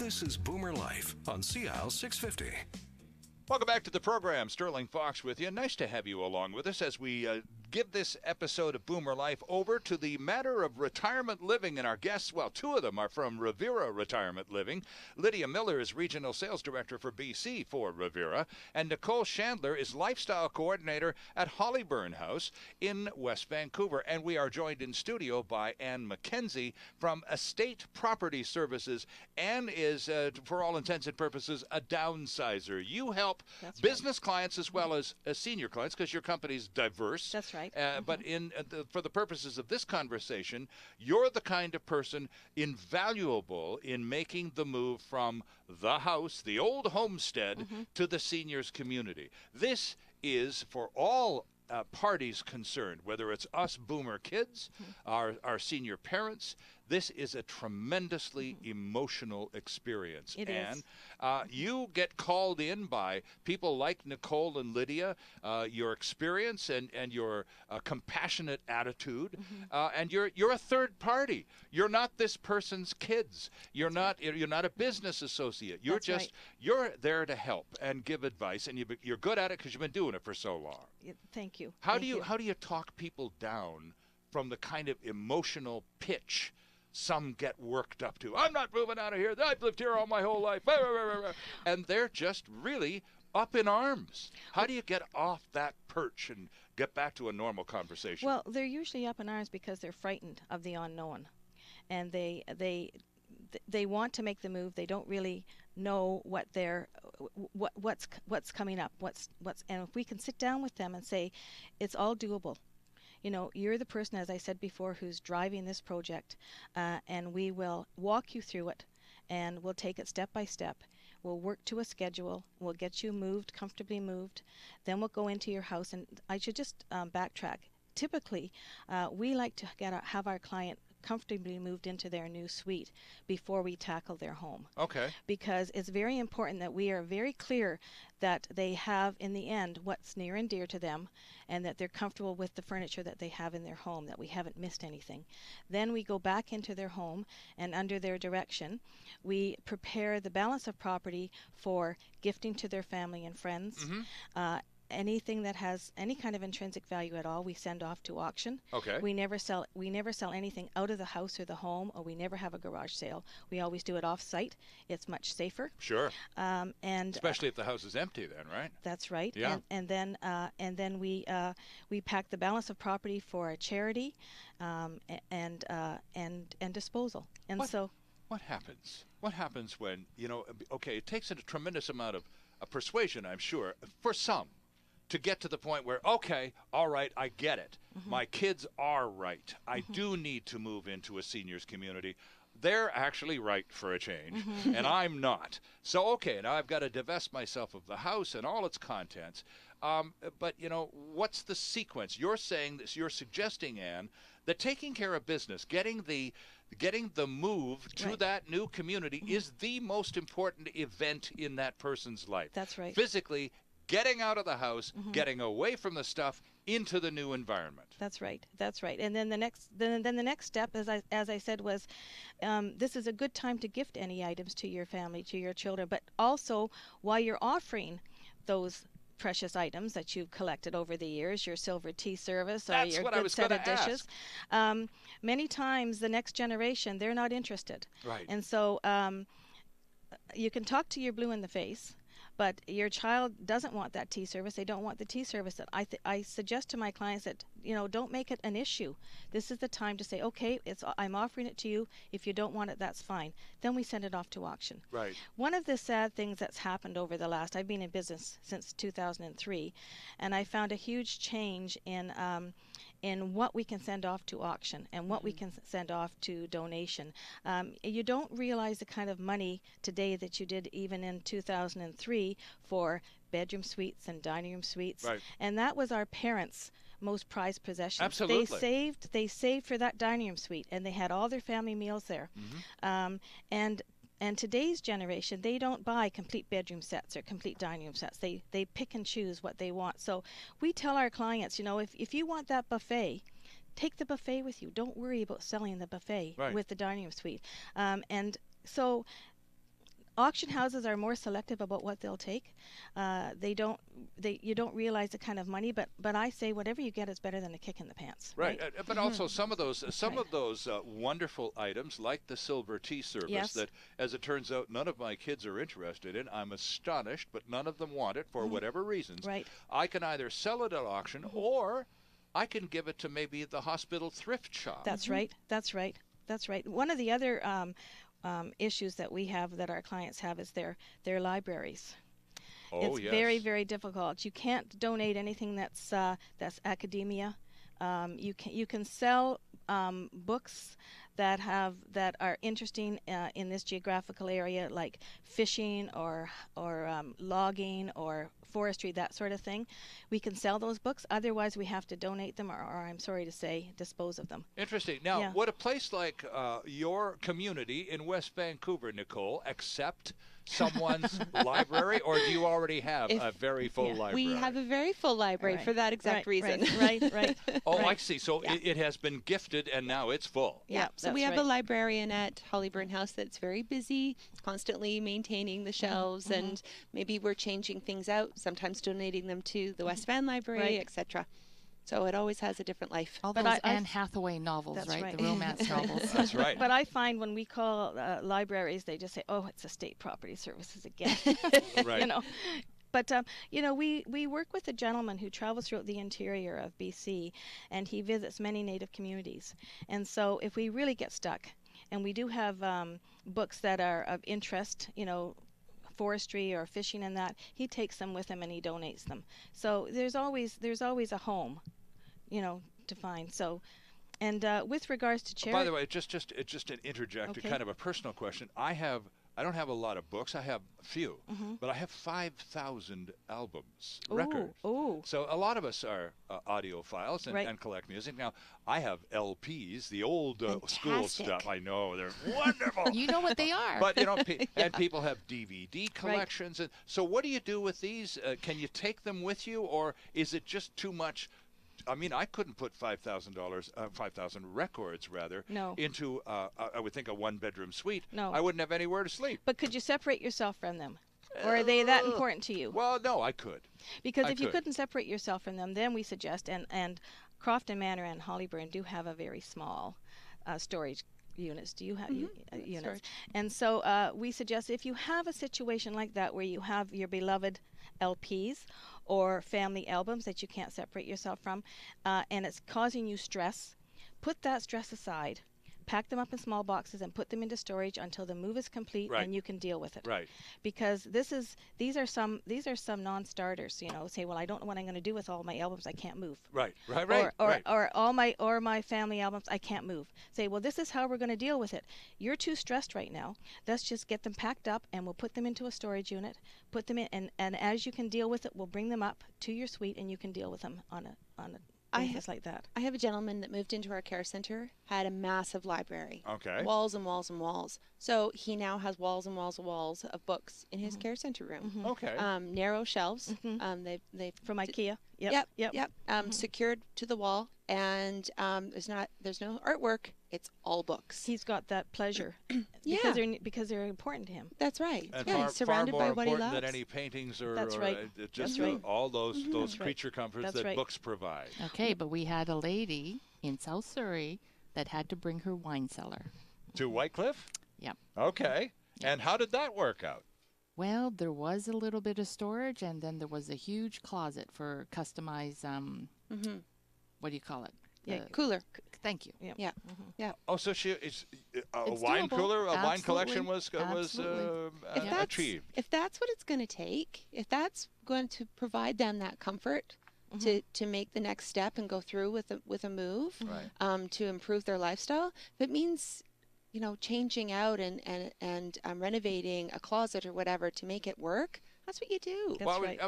This is Boomer Life on CL 650. Welcome back to the program. Sterling Fox with you. Nice to have you along with us as we give this episode of Boomer Life over to the matter of retirement living. And our guests, well, two of them are from Revera Retirement Living. Lydia Miller is Regional Sales Director for BC for Revera. And Nicole Chandler is Lifestyle Coordinator at Hollyburn House in West Vancouver. And we are joined in studio by Ann McKenzie from Estate Property Services. Ann is, for all intents and purposes, a downsizer. You help business clients as well as senior clients because your company's diverse. That's right. But for the purposes of this conversation, you're the kind of person invaluable in making the move from the house, the old homestead, to the seniors community. This is for all parties concerned, whether it's us boomer kids, our senior parents. This is a tremendously emotional experience. It is. You get called in by people like Nicole and Lydia, your experience and your compassionate attitude, and you're a third party. You're not this person's kids. You're not a business associate. You're you're there to help and give advice, and you're good at it because you've been doing it for so long. Thank you. How do you talk people down from the kind of emotional pitch some get worked up to? I'm not moving out of here. I've lived here all my whole life. And they're just really up in arms. How do you get off that perch and get back to a normal conversation? Well, they're usually up in arms because they're frightened of the unknown. And they want to make the move. They don't really know what's coming up. And if we can sit down with them and say, it's all doable. You know, you're the person, as I said before, who's driving this project, and we will walk you through it, and we'll take it step by step. We'll work to a schedule. We'll get you moved, comfortably moved. Then we'll go into your house, and I should just backtrack. Typically, we like to have our client comfortably moved into their new suite before we tackle their home. Okay. Because it's very important that we are very clear that they have, in the end, what's near and dear to them, and that they're comfortable with the furniture that they have in their home, that we haven't missed anything. Then we go back into their home, and under their direction, we prepare the balance of property for gifting to their family and friends. Anything that has any kind of intrinsic value at all, we send off to auction. Okay. We never sell anything out of the house or the home, or we never have a garage sale. We always do it off-site. It's much safer. Sure. And especially if the house is empty, then, right? That's right. Yeah. And then we pack the balance of property for a charity, and disposal. And what happens? What happens when Okay, it takes a tremendous amount of persuasion, I'm sure, for some, to get to the point where, okay, all right, I get it. My kids are right. I do need to move into a seniors community. They're actually right for a change, and I'm not. So, okay, now I've got to divest myself of the house and all its contents. But, what's the sequence? You're suggesting, Ann, that taking care of business, getting the move to that new community is the most important event in that person's life. That's right. Physically, getting out of the house, getting away from the stuff, into the new environment. That's right. That's right. And then the next step, as I said, was this is a good time to gift any items to your family, to your children, but also while you're offering those precious items that you've collected over the years, your silver tea service or your good set of dishes. Many times the next generation, they're not interested. Right. And so you can talk to your blue in the face, but your child doesn't want that tea service. They don't want the tea service. That I suggest to my clients that, don't make it an issue. This is the time to say, okay, I'm offering it to you. If you don't want it, that's fine. Then we send it off to auction. Right. One of the sad things that's happened over the last, I've been in business since 2003, and I found a huge change in what we can send off to auction and what we can send off to donation. You don't realize the kind of money today that you did even in 2003 for bedroom suites and dining room suites. Right. And that was our parents' most prized possession. Absolutely. They saved for that dining room suite, and they had all their family meals there. And today's generation, they don't buy complete bedroom sets or complete dining room sets. They pick and choose what they want. So we tell our clients, if you want that buffet, take the buffet with you. Don't worry about selling the buffet with the dining room suite. And so auction houses are more selective about what they'll take. You don't realize the kind of money, but I say whatever you get is better than a kick in the pants. Right, but also some of those wonderful items, like the silver tea service, that, as it turns out, none of my kids are interested in. I'm astonished, but none of them want it for whatever reasons. Right. I can either sell it at auction or I can give it to maybe the hospital thrift shop. That's right. That's right. That's right. One of the other issues that we have, that our clients have, is their libraries. Oh, it's very, very difficult. You can't donate anything that's academia. You can sell books that are interesting in this geographical area, like fishing or logging or forestry, that sort of thing. We can sell those books. Otherwise, we have to donate them, or I'm sorry to say, dispose of them. Interesting. Now, would a place like your community in West Vancouver, Nicole, accept someone's library, or do you already have a very full library? We have a very full library for that exact reason. Right. Oh, I see. So it has been gifted, and now it's full. Yeah. So we have a librarian at Hollyburn House that's very busy, constantly maintaining the shelves, and maybe we're changing things out, sometimes donating them to the West Van Library, etc. So it always has a different life. All those Anne Hathaway novels, right? The romance novels. That's right. But I find when we call libraries, they just say, "Oh, it's a state property services again." Right. You know. But we work with a gentleman who travels throughout the interior of BC, and he visits many Native communities. And so if we really get stuck, and we do have books that are of interest, forestry or fishing and that, he takes them with him and he donates them. So there's always a home, to find. So, and with regards to charity. By the way, just an interject, kind of a personal question. I don't have a lot of books. I have a few, but I have 5,000 albums, records. So a lot of us are audiophiles and collect music. Now, I have LPs, the old school stuff. I know, they're wonderful. You know what they are. But, and people have DVD collections. And so what do you do with these? Can you take them with you, or is it just too much? I mean, I couldn't put $5,000 records into I would think a one-bedroom suite. No, I wouldn't have anywhere to sleep. But could you separate yourself from them, or are they that important to you? Well, no, I could. Because if you couldn't separate yourself from them, then we suggest, and Crofton Manor and Hollyburn do have a very small storage units. Do you have units? Storage. And so we suggest, if you have a situation like that where you have your beloved LPs or family albums that you can't separate yourself from, and it's causing you stress, put that stress aside, pack them up in small boxes and put them into storage until the move is complete and you can deal with it. Right. Because these are some non-starters. Say, well, I don't know what I'm going to do with all my albums. I can't move. Right. Or all my family albums. I can't move. Say, well, this is how we're going to deal with it. You're too stressed right now. Let's just get them packed up and we'll put them into a storage unit. Put them in, and as you can deal with it, we'll bring them up to your suite and you can deal with them on a basis like that. I have a gentleman that moved into our care center, had a massive library. Okay. Walls and walls and walls. So he now has walls and walls and walls of books in his care center room. Okay. Narrow shelves. They've from IKEA. Yep. Secured to the wall, and there's no artwork. It's all books. He's got that pleasure because they're important to him. That's right. And he's surrounded by what he loves. Far more important than any paintings or That's all those creature comforts that books provide. Okay, but we had a lady in South Surrey that had to bring her wine cellar. To Whitecliff? Yep. Okay. Yep. And how did that work out? Well, there was a little bit of storage, and then there was a huge closet for customized, what do you call it? Cooler. Thank you. Yeah. Oh, so it's a wine cooler, a wine collection was achieved. If that's what it's going to take, if that's going to provide them that comfort to make the next step and go through with a move, to improve their lifestyle, if it means changing out and renovating a closet or whatever to make it work, that's what you do. That's right. I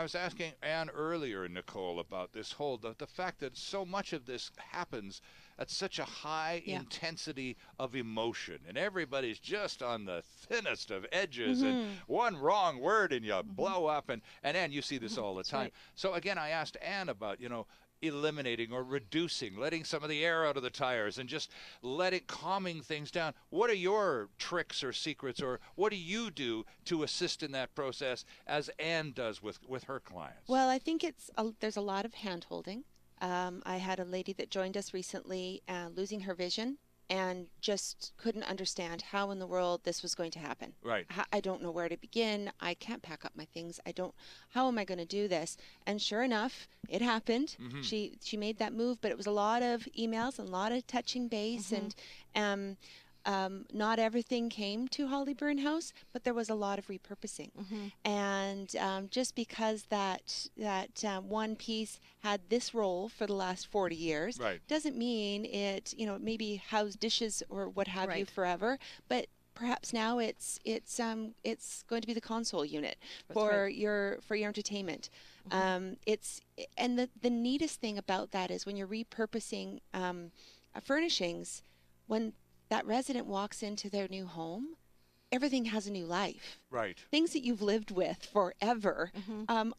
was asking Anne earlier, Nicole, about this whole the fact that so much of this happens at such a high intensity of emotion, and everybody's just on the thinnest of edges, and one wrong word and you blow up, and Anne, you see this all the time. Right. So again, I asked Anne about eliminating or reducing, letting some of the air out of the tires and just calming things down. What are your tricks or secrets, or what do you do to assist in that process, as Anne does with her clients? Well, I think there's a lot of hand-holding. I had a lady that joined us recently losing her vision and just couldn't understand how in the world this was going to happen. Right. I don't know where to begin. I can't pack up my things. How am I going to do this? And sure enough, it happened. Mm-hmm. She made that move, but it was a lot of emails and a lot of touching base, and not everything came to Holly Burn House, but there was a lot of repurposing. And just because that one piece had this role for the last 40 years, doesn't mean it, maybe house dishes or what have you forever, but perhaps now it's going to be the console unit for your entertainment. And the neatest thing about that is when you're repurposing furnishings, when that resident walks into their new home, everything has a new life. Right. Things that you've lived with forever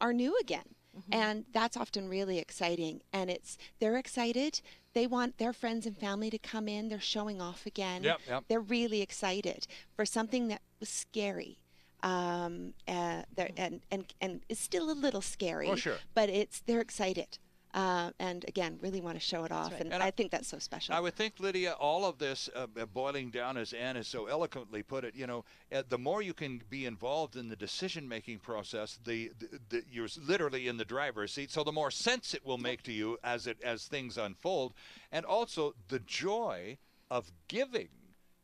are new again. And that's often really exciting. And they're excited. They want their friends and family to come in. They're showing off again. Yep. They're really excited for something that was scary. And it's still a little scary. Oh, sure. But they're excited. And again, really want to show it off. And I think that's so special. I would think, Lydia, all of this boiling down, as Anne has so eloquently put it, the more you can be involved in the decision-making process, you're literally in the driver's seat, so the more sense it will make to you as things unfold. And also the joy of giving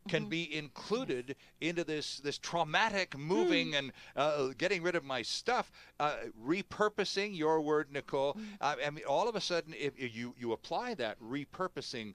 can be included into this traumatic moving and getting rid of my stuff, repurposing, your word, Nicole. I mean, all of a sudden, if you apply that repurposing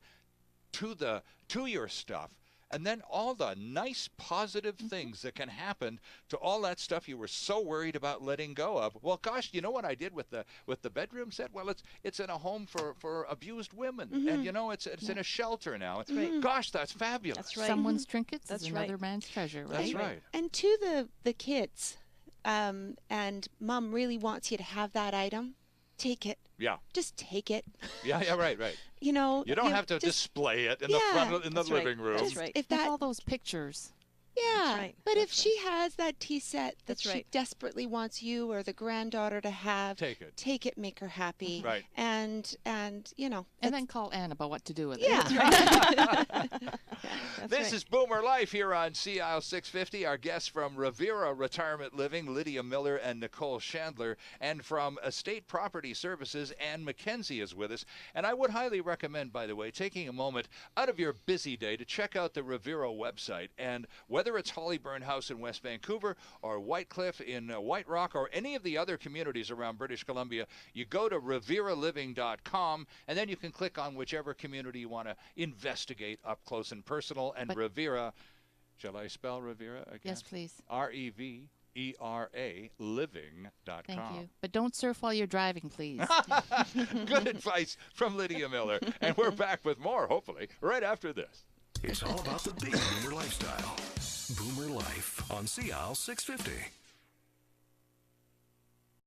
to your stuff, and then all the nice positive things that can happen to all that stuff you were so worried about letting go of. Well, gosh, you know what I did with the bedroom set? Well, it's in a home for abused women, and it's in a shelter now. That's right. Gosh, that's fabulous. That's right. Someone's trinkets That's is another man's treasure, right? That's right. And to the kids, and Mom really wants you to have that item, take it. Yeah. Just take it. Yeah, right. You don't have to display it in the front in the living room. That's right. If With all those pictures. Yeah, right. But if she has that tea set that That's she right. desperately wants you or the granddaughter to have, take it, make her happy, right? And And then call Anne about what to do with it. Yeah, This is Boomer Life here on CIL 650. Our guests from Revera Retirement Living, Lydia Miller and Nicole Chandler, and from Estate Property Services, Anne McKenzie is with us. And I would highly recommend, by the way, taking a moment out of your busy day to check out the Revera website. And whether it's Hollyburn House in West Vancouver or Whitecliff in White Rock or any of the other communities around British Columbia, you go to reveraliving.com, and then you can click on whichever community you want to investigate up close and personal. And Revera, shall I spell Revera again? Yes, please. REVERA living.com. Thank you. But don't surf while you're driving, please. Good advice from Lydia Miller. And we're back with more, hopefully, right after this. It's all about the big boomer lifestyle. Boomer Life on CIL 650.